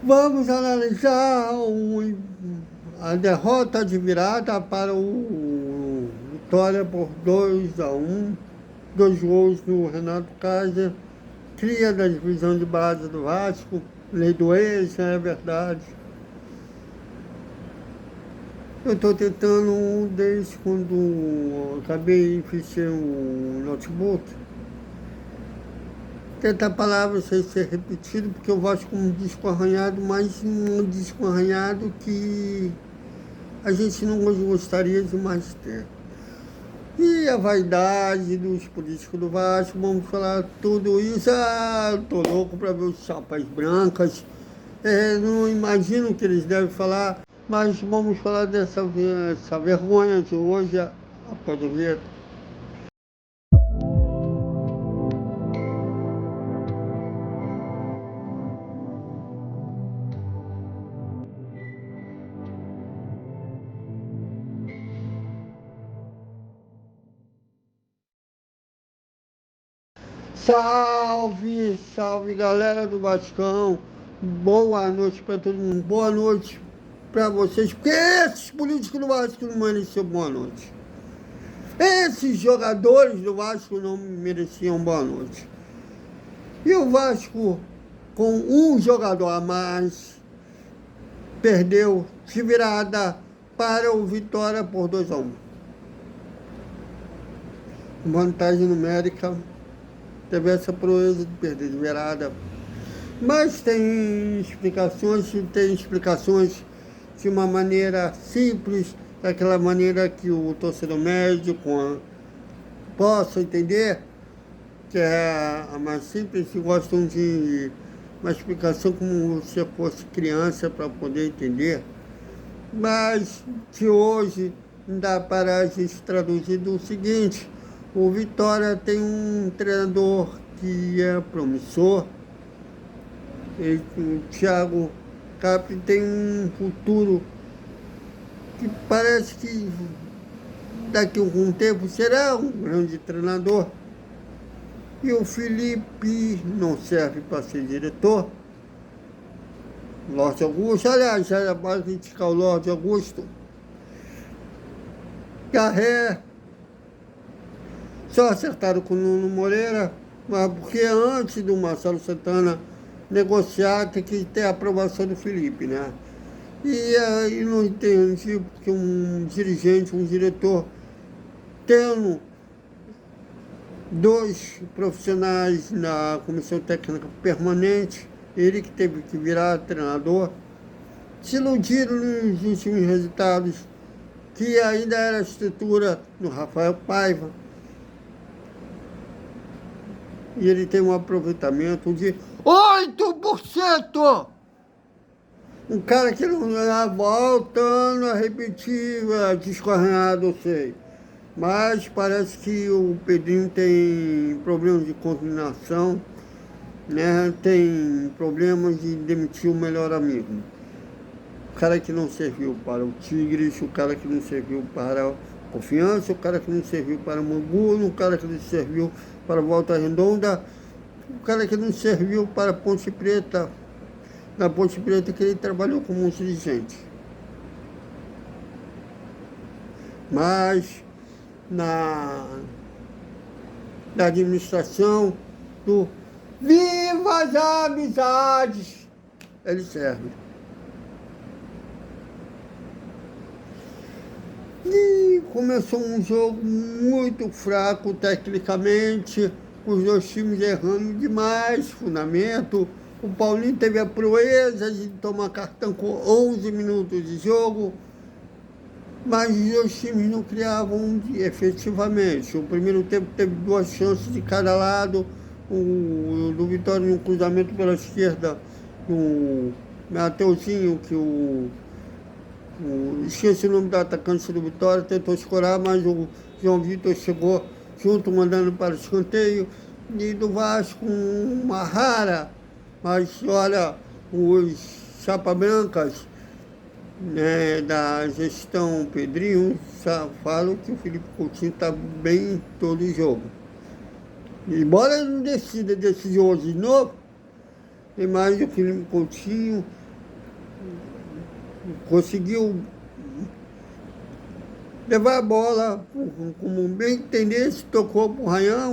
Vamos analisar a derrota de virada para o Vitória por 2-1. 2 gols do Renato Kaiser, cria da divisão de base do Vasco, lei do ex, é verdade. Eu estou tentando, desde quando eu acabei de fechar o notebook, tentar palavras sem ser repetido, porque eu Vasco um disco arranhado, mas um disco arranhado que a gente não gostaria de mais ter. E a vaidade dos políticos do Vasco, vamos falar tudo isso. Tô louco para ver os chapas brancas. Não imagino o que eles devem falar, mas vamos falar dessa vergonha de hoje, a Pedro. Salve, salve galera do Vascão. Boa noite para todo mundo. Boa noite para vocês, porque esses políticos do Vasco não mereciam boa noite. Esses jogadores do Vasco não mereciam boa noite. E o Vasco, com um jogador a mais, perdeu de virada para o Vitória por 2-1. Vantagem numérica. Teve essa proeza de perder de virada. Mas tem explicações de uma maneira simples, daquela maneira que o torcedor médio possa entender, que é a mais simples, e gostam de uma explicação como se fosse criança para poder entender. Mas que hoje dá para a gente traduzir do seguinte: o Vitória tem um treinador que é promissor, o Thiago Capri tem um futuro que parece que daqui a algum tempo será um grande treinador. E o Felipe não serve para ser diretor. Lorde Augusto, aliás, já era para criticar o Lorde Augusto. Garré, só acertaram com o Nuno Moreira, mas porque antes do Marcelo Santana negociar, tem que ter a aprovação do Felipe, né? E aí não entendi porque um dirigente, um diretor, tendo 2 profissionais na comissão técnica permanente, ele que teve que virar treinador, se iludiram nos últimos resultados, que ainda era a estrutura do Rafael Paiva. E ele tem um aproveitamento de 8%! Um cara que não está voltando a repetir, disco arranhado, eu sei. Mas parece que o Pedrinho tem problemas de coordenação, né? Tem problemas de demitir o melhor amigo. O cara que não serviu para o Tigres, o cara que não serviu para a Confiança, o cara que não serviu para o Mangulo, o cara que não serviu para a Volta Redonda, o cara que não serviu para a Ponte Preta, na Ponte Preta que ele trabalhou como um dirigente. Mas na administração do Viva as Amizades, ele serve. E começou um jogo muito fraco tecnicamente, os 2 times errando demais, fundamento. O Paulinho teve a proeza de tomar cartão com 11 minutos de jogo, mas os 2 times não criavam efetivamente. O primeiro tempo teve 2 chances de cada lado, o do Vitória no cruzamento pela esquerda, o Mateuzinho, que esqueci o nome do atacante do Vitória, tentou escorar, mas o João Vitor chegou junto, mandando para o escanteio. E do Vasco, uma rara, mas olha, os chapa brancas, né, da gestão Pedrinho, falam que o Felipe Coutinho está bem em todo o jogo. Embora não decida hoje de novo, tem mais o Felipe Coutinho, conseguiu levar a bola, como bem entendesse, tocou para o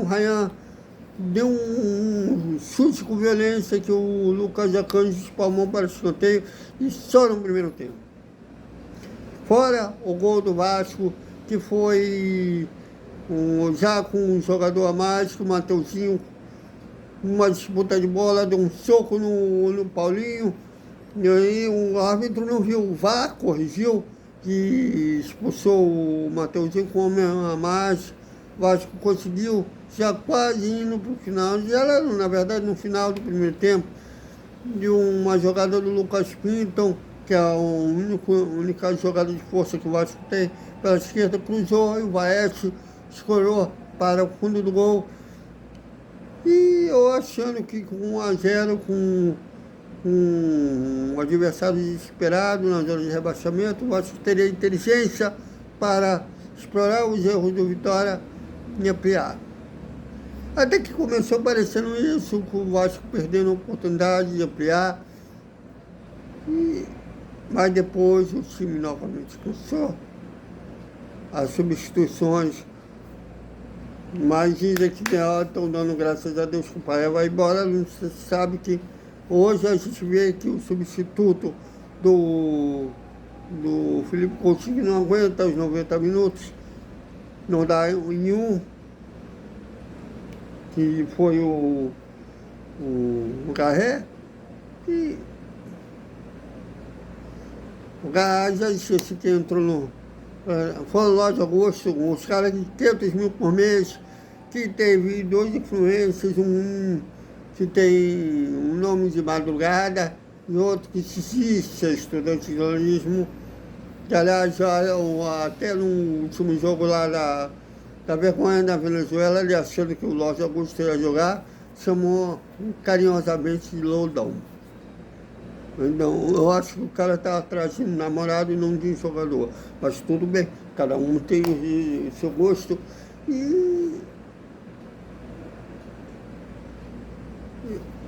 Rayan deu um chute com violência que o Lucas Acanjo espalmou para o escanteio e só no primeiro tempo. Fora o gol do Vasco, que foi já com um jogador a mais, que o Mateuzinho, uma disputa de bola, deu um soco no Paulinho, e aí o árbitro não viu, o VAR corrigiu, que expulsou o Mateuzinho com homem a mais. O Vasco conseguiu, já quase indo para o final, já era, na verdade, no final do primeiro tempo, de uma jogada do Lucas Pinton, que é a única jogada de força que o Vasco tem, pela esquerda, cruzou e o Vaete escorou para o fundo do gol. E eu achando que com 1-0, com um adversário desesperado na zona de rebaixamento, o Vasco teria inteligência para explorar os erros do Vitória e ampliar. Até que começou parecendo isso, com o Vasco perdendo a oportunidade de ampliar. Mas depois o time novamente cansou. As substituições, mas dizem que estão dando graças a Deus que o Pai vai embora. Você sabe que hoje a gente vê que o substituto do Felipe Coutinho não aguenta os 90 minutos, não dá em um, que foi o Garré. E o Garré já disse que entrou no... Foram lá de agosto, os caras de 500 mil por mês, que teve 2 influências, um que tem um nome de madrugada e outro que se diz estudante de jornalismo, que aliás até no último jogo lá da vergonha da Venezuela, ele achando que o Lorde Augusto ia jogar, chamou carinhosamente de Loudão. Então, eu acho que o cara está atrás de um namorado e não de um jogador. Mas tudo bem, cada um tem o seu gosto. E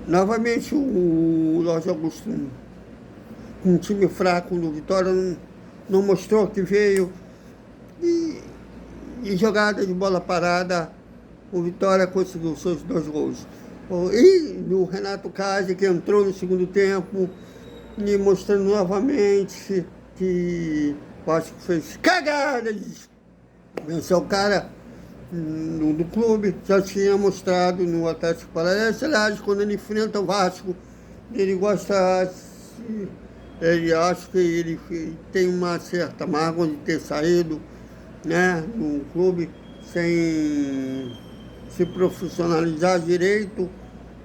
novamente o Lorde Augusto, um time fraco do Vitória, não mostrou que veio. E jogada de bola parada, o Vitória conseguiu seus 2 gols. E o Renato Kase, que entrou no segundo tempo, e mostrando novamente que o Vasco fez cagada de vencer o cara do clube. Já tinha mostrado no Atlético Paranaense. Aliás, quando ele enfrenta o Vasco, ele gosta, ele acha que ele tem uma certa mágoa de ter saído, né, do clube sem se profissionalizar direito.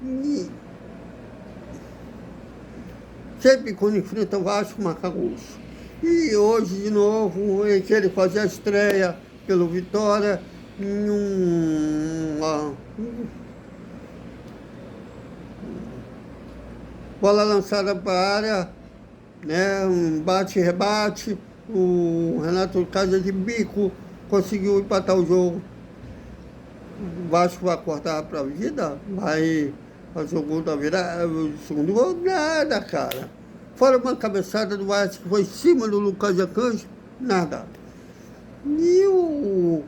E sempre quando enfrenta o Vasco, marca gols. E hoje, de novo, ele quer fazer a estreia pelo Vitória em bola lançada para a área, né, um bate-rebate. O Renato Kase de bico conseguiu empatar o jogo. O Vasco vai acordar para a vida, vai fazer o gol da virada, o segundo gol, nada, cara. Fora uma cabeçada do Vasco que foi em cima do Lucas Acanjo, nada. E o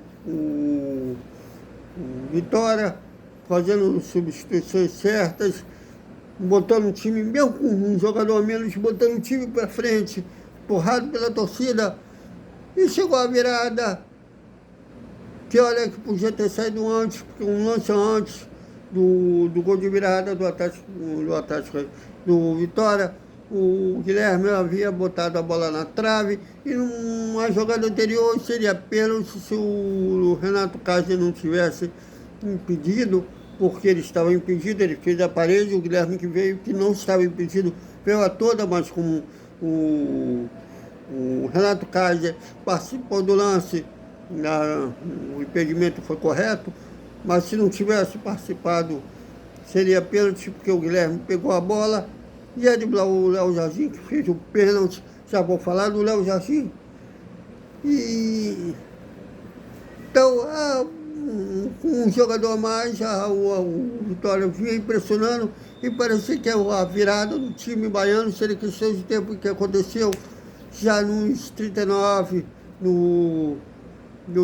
Vitória fazendo substituições certas, botando o time, mesmo com um jogador a menos, botando o time para frente, porrado pela torcida, e chegou a virada, que olha que podia ter saído antes, porque um lance antes do gol de virada do Vitória, o Guilherme havia botado a bola na trave, e numa jogada anterior seria pênalti se o Renato Kase não tivesse impedido, porque ele estava impedido, ele fez a parede, o Guilherme que veio, que não estava impedido, veio a toda, mas como o Renato Kase participou do lance, o impedimento foi correto, mas se não tivesse participado, seria pênalti, porque o Guilherme pegou a bola e ia driblar o Léo Jardim, que fez o pênalti. Já vou falar do Léo Jardim. E então, com um jogador a mais, o Vitória vinha impressionando e parecia que a virada do time baiano seria questão de tempo que aconteceu já nos 39 no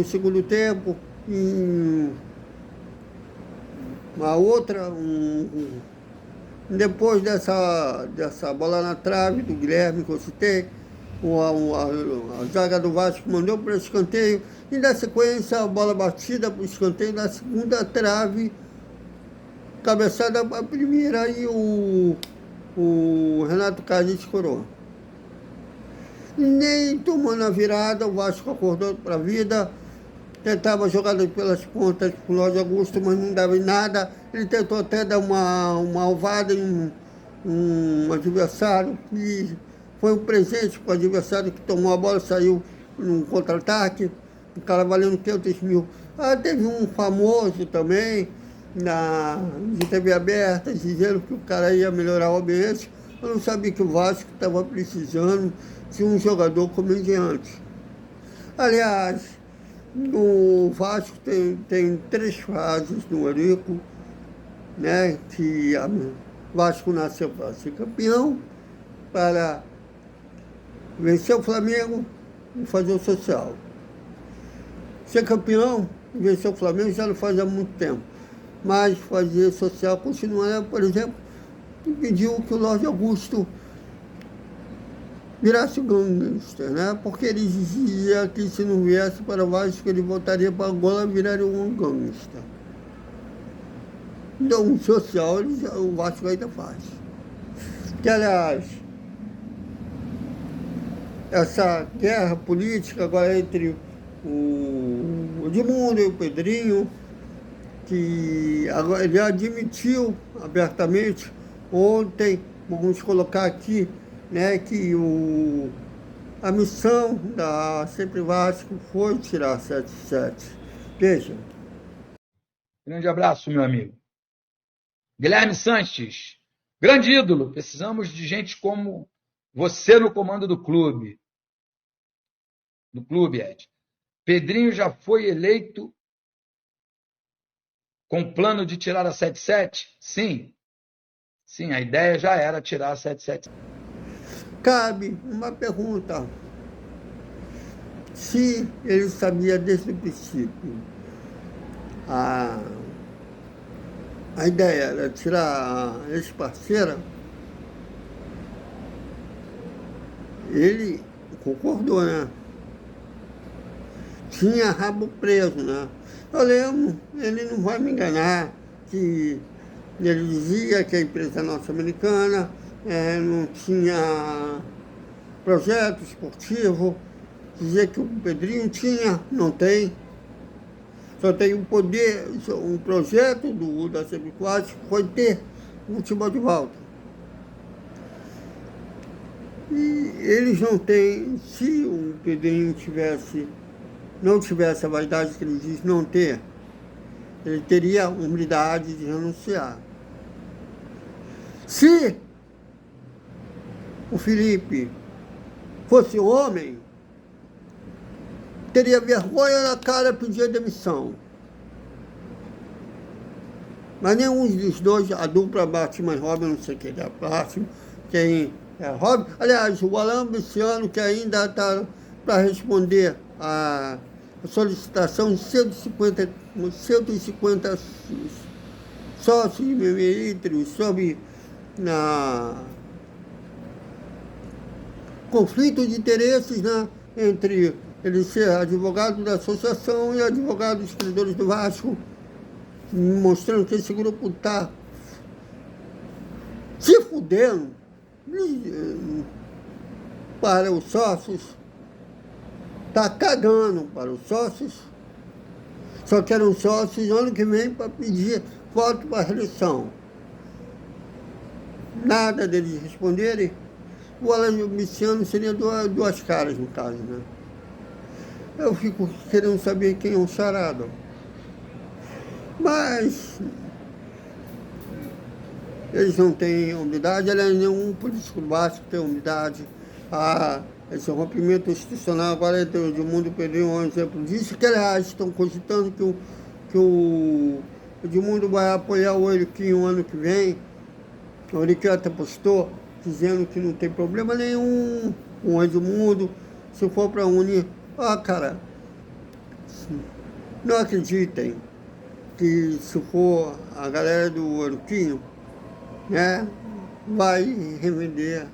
segundo tempo, em uma outra, depois dessa bola na trave do Guilherme que eu citei, a zaga do Vasco mandou para o escanteio e na sequência a bola batida para o escanteio na segunda trave, cabeçada para a primeira e o Renato Carlos escorou. Nem tomando a virada, o Vasco acordou para a vida, tentava jogar pelas pontas com o Jorge Augusto, mas não dava em nada. Ele tentou até dar uma alvada em um adversário, que foi um presente para o adversário que tomou a bola, saiu num contra-ataque, o cara valendo 500 mil. Teve um famoso também, de TV aberta, dizendo que o cara ia melhorar o ambiente. Eu não sabia que o Vasco estava precisando de um jogador comediante. Aliás, o Vasco tem 3 fases no elenco, né, que o Vasco nasceu para ser campeão, para vencer o Flamengo e fazer o social. Ser campeão e vencer o Flamengo já não faz há muito tempo, mas fazer social continua, por exemplo, impediu que o Jorge Augusto virasse gangster, né? Porque ele dizia que se não viesse para o Vasco, ele voltaria para Angola e viraria um gangster. Então, o social, o Vasco ainda faz. Que, aliás, essa guerra política agora entre o Edmundo e o Pedrinho, que agora ele admitiu abertamente ontem, vamos colocar aqui, né, que a missão da Sempre Vasco foi tirar 7-7. Veja. Grande abraço, meu amigo. Guilherme Sanches, grande ídolo. Precisamos de gente como você no comando do clube. Do clube, Ed. Pedrinho já foi eleito com plano de tirar a 7-7? Sim. Sim, a ideia já era tirar a 7-7. Cabe uma pergunta. Se ele sabia desde o princípio, a ideia era tirar a ex-parceira, ele concordou, né? Tinha rabo preso, né? Eu lembro, ele não vai me enganar, que ele dizia que a empresa norte-americana não tinha projeto esportivo, dizia que o Pedrinho tinha, não tem. Só tem um poder, um projeto da Sempre Vasco que foi ter um futebol de volta. E eles não têm, se o Pedrinho não tivesse a vaidade que ele diz não ter, ele teria a humildade de renunciar. Se o Felipe fosse homem, teria vergonha na cara e pedir demissão. Mas nenhum dos dois, a dupla Batman e Robin, não sei quem é próximo, quem é Robin. Aliás, o Alain Luciano, que ainda está para responder a solicitação de 150 sócios de milímetros sobre conflito de interesses, né, entre ele ser advogado da associação e advogado dos credores do Vasco, mostrando que esse grupo está se fudendo para os sócios, está cagando para os sócios, só que eram sócios ano que vem para pedir voto para a reeleição. Nada deles responderem. O Alain Luciano seria duas caras, no caso, né? Eu fico querendo saber quem é o charado. Mas eles não têm umidade, aliás, nenhum político básico tem umidade. Esse rompimento institucional agora entre o Edmundo e o Pedrinho é um exemplo disso, que aliás estão cogitando que que o Edmundo vai apoiar o Euriquinho ano que vem. O Euriquinho até postou, dizendo que não tem problema nenhum com o Edmundo, se for para unir. Cara, não acreditem que se for a galera do Euriquinho, né, vai revender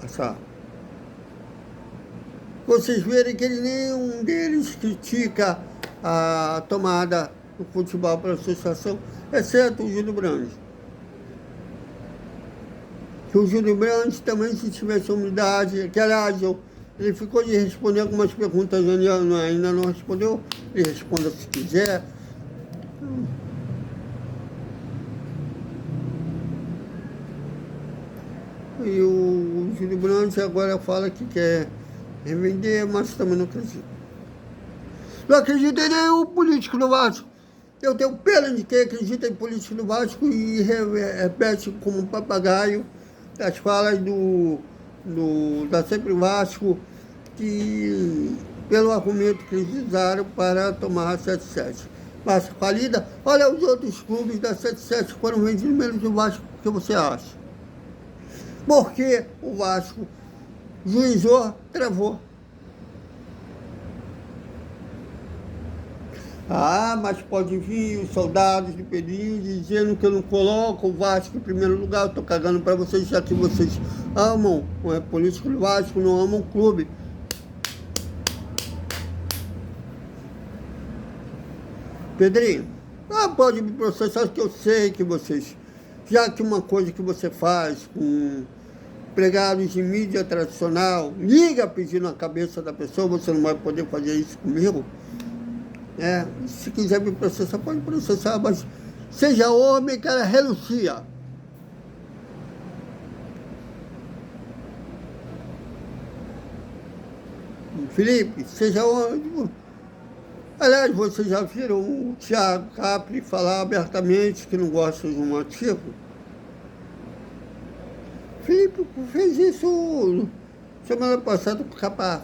essa. Vocês verem que nenhum deles critica a tomada do futebol pela associação, exceto o Júlio Brandes. Que o Júlio Brandes também, se tivesse humildade, que aliás, ele ficou de responder algumas perguntas, ainda não respondeu, ele responda se quiser. E o Júlio Brandes agora fala que quer revender, mas também não acredito. Não acredito em nenhum político do Vasco. Eu tenho pena de quem acredita em político do Vasco e repete como um papagaio as falas da Sempre Vasco, que pelo argumento que eles usaram para tomar a 77. Vasco falida, olha os outros clubes da 77 que foram vendidos menos do Vasco, o que você acha? Porque o Vasco juizou, travou. Mas pode vir os soldados de Pedrinho dizendo que eu não coloco o Vasco em primeiro lugar, eu estou cagando para vocês, já que vocês amam o político do Vasco, não amam o clube. Pedrinho, pode me processar, que eu sei que vocês, já que uma coisa que você faz com empregados de mídia tradicional, liga pedindo a cabeça da pessoa, você não vai poder fazer isso comigo. Se quiser me processar, pode processar, mas seja homem, cara, renuncia. Felipe, seja homem. Aliás, vocês já viram o Thiago Capri falar abertamente que não gosta de um motivo? Felipe fez isso semana passada com o Capasso.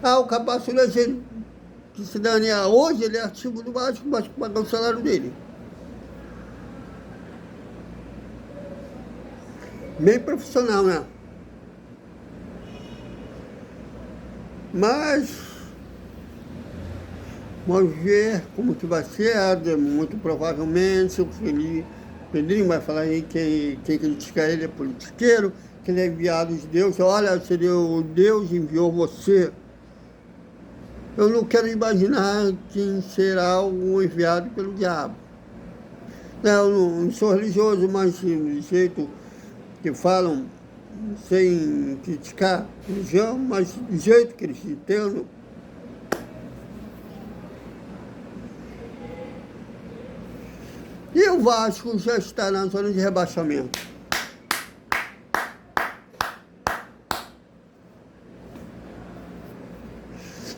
O Capasso legendo que se dane, hoje ele é ativo do Vasco, mas pagar o salário dele. Bem profissional, né? Mas vamos ver como que vai ser, muito provavelmente o Pedrinho vai falar aí que quem critica ele é politiqueiro, que ele é enviado de Deus. Olha, seria o Deus enviou você. Eu não quero imaginar quem será o enviado pelo diabo. Eu não sou religioso, mas do jeito que falam, sem criticar a religião, mas do jeito que eles entendem. E o Vasco já está na zona de rebaixamento.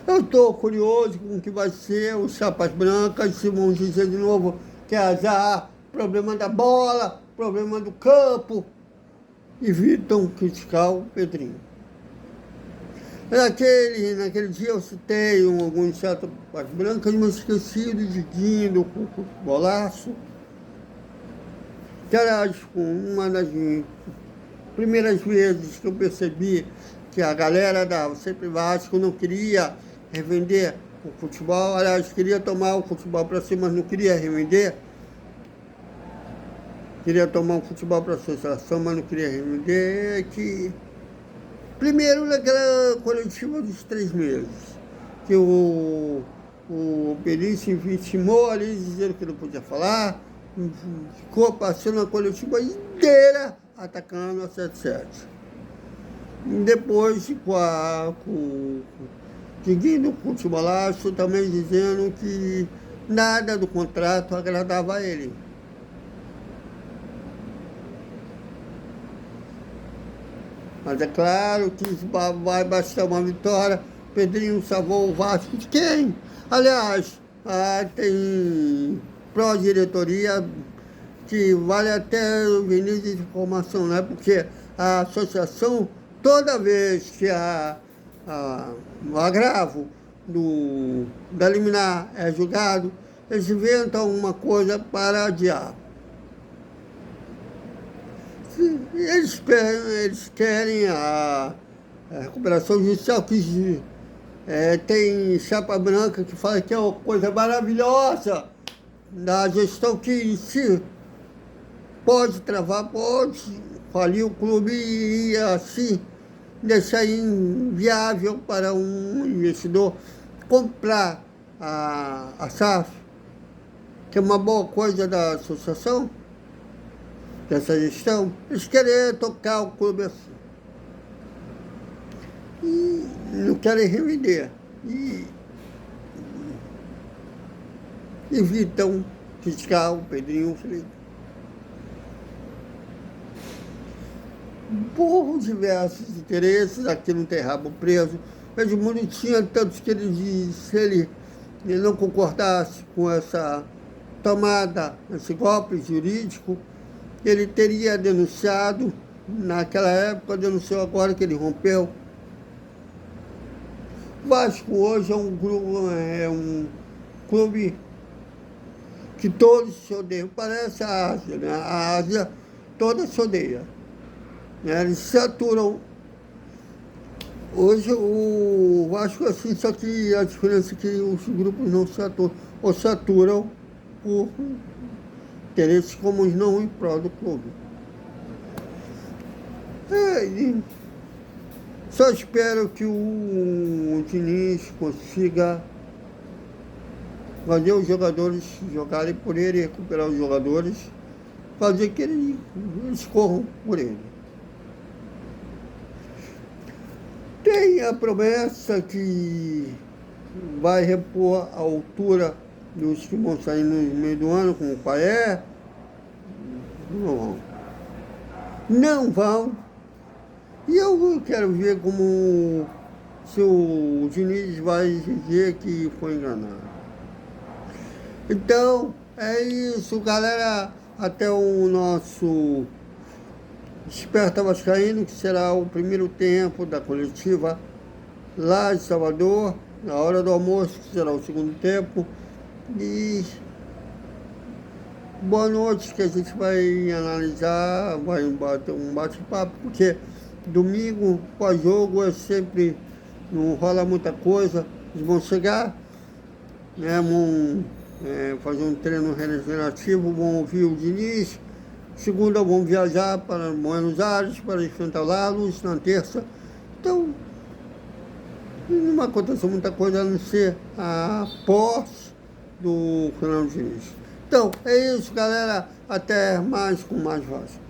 Eu estou curioso com o que vai ser os chapas brancas, se vão dizer de novo que é azar, problema da bola, problema do campo. Evitam criticar o Pedrinho. Naquele dia eu citei alguns chapas brancas, mas esqueci do Diguinho, do Bolaço. Que, aliás, uma das primeiras vezes que eu percebi que a galera da Sempre Vasco não queria revender o futebol, aliás, queria tomar o futebol para si, mas não queria revender. Queria tomar o futebol para a associação, mas não queria revender. Que, primeiro, naquela coletiva dos 3 meses, que o Pedrinho se vitimou ali, dizendo que não podia falar, ficou passando a coletiva inteira atacando a 77. Depois, com o Diguinho do Futebolaço também dizendo que nada do contrato agradava a ele. Mas é claro que vai bastar uma vitória. Pedrinho salvou o Vasco de quem? Aliás, tem pró-diretoria que vale até o início de informação, né? Porque a associação, toda vez que o agravo da liminar é julgado, eles inventam uma coisa para adiar. Eles querem a recuperação judicial, que tem chapa branca que fala que é uma coisa maravilhosa da gestão, que em si pode travar, pode falir o clube e assim deixar inviável para um investidor comprar a SAF, que é uma boa coisa da associação, dessa gestão. Eles querem tocar o clube assim. E não querem revender. E evitam criticar o Pedrinho Felipe. Por diversos interesses, aqui não tem rabo preso. O Edmundo tinha tantos que ele disse, se ele não concordasse com essa tomada, esse golpe jurídico, ele teria denunciado, naquela época, denunciou agora que ele rompeu. O Vasco hoje é um clube que todos se odeiam, parece a Ásia, né? A Ásia toda se odeia. Eles se aturam. Hoje o Vasco é assim, só que a diferença é que os grupos não se aturam, ou se aturam por interesses comuns, não em prol do clube. Só espero que o Diniz consiga fazer os jogadores jogarem por ele, recuperar os jogadores, fazer que eles corram por ele. Tem a promessa que vai repor a altura dos que vão sair no meio do ano, como o Paé. Não vão. E eu quero ver se o Diniz vai dizer que foi enganado. Então, é isso, galera. Até o nosso Desperta Vascaíno, que será o primeiro tempo da coletiva lá de Salvador, na hora do almoço, que será o segundo tempo. E boa noite, que a gente vai analisar, vai bater um bate-papo, porque domingo, pós-jogo, sempre não rola muita coisa. Eles vão chegar, né, vão fazer um treino regenerativo, vão ouvir o Diniz. Segunda vão viajar para Buenos Aires para enfrentar o Lanús na terça. Então, não aconteceu muita coisa a não ser a posse do Fernando Diniz. Então, é isso, galera. Até mais com mais Vasco.